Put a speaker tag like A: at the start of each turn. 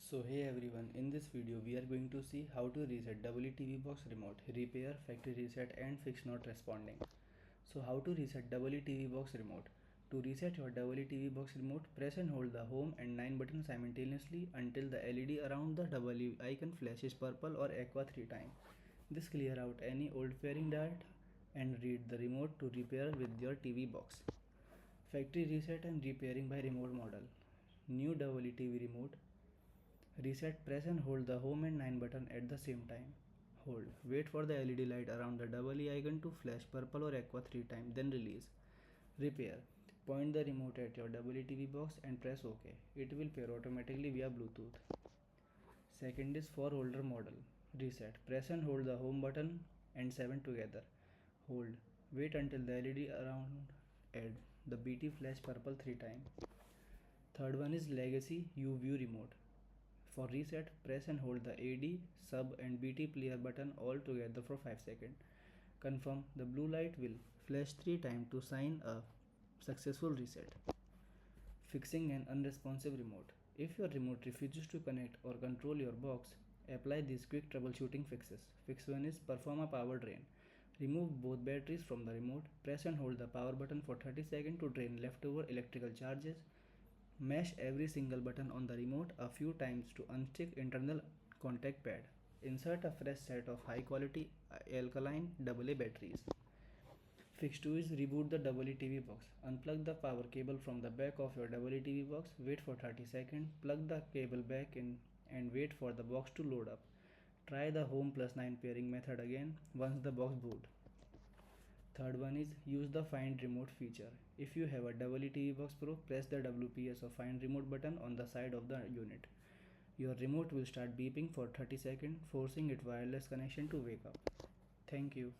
A: So hey everyone, in this video we are going to see how to reset WTV box remote, repair, factory reset and fix not responding. So how to reset WTV box remote? To reset your WTV box remote, press and hold the home and 9 buttons simultaneously until the LED around the W icon flashes purple or aqua 3 times. This clear out any old fairing data and read the remote to repair with your TV box. Factory reset and repairing by remote model. New WTV remote. Reset, press and hold the home and 9 button at the same time. Hold. Wait for the LED light around the double E icon to flash purple or aqua 3 times, then release. Repair. Point the remote at your WTV box and press OK. It will pair automatically via Bluetooth. Second is for older model. Reset. Press and hold the home button and 7 together. Hold. Wait until the LED around add the BT flash purple 3 times. Third one is Legacy U View remote. For reset, press and hold the AD, sub and BT player button all together for 5 seconds. Confirm the blue light will flash 3 times to sign a successful reset. Fixing an unresponsive remote. If your remote refuses to connect or control your box, apply these quick troubleshooting fixes. Fix 1 is perform a power drain. Remove both batteries from the remote. Press and hold the power button for 30 seconds to drain leftover electrical charges. Mash every single button on the remote a few times to unstick internal contact pad. Insert a fresh set of high quality alkaline AA batteries. Fix 2 is reboot the WTV box. Unplug the power cable from the back of your WTV box. Wait for 30 seconds. Plug the cable back in and wait for the box to load up. Try the home plus 9 pairing method again once the box boot. Third one is use the find remote feature. If you have a WTV box Pro, press the WPS or find remote button on the side of the unit. Your remote will start beeping for 30 seconds, forcing its wireless connection to wake up. Thank you.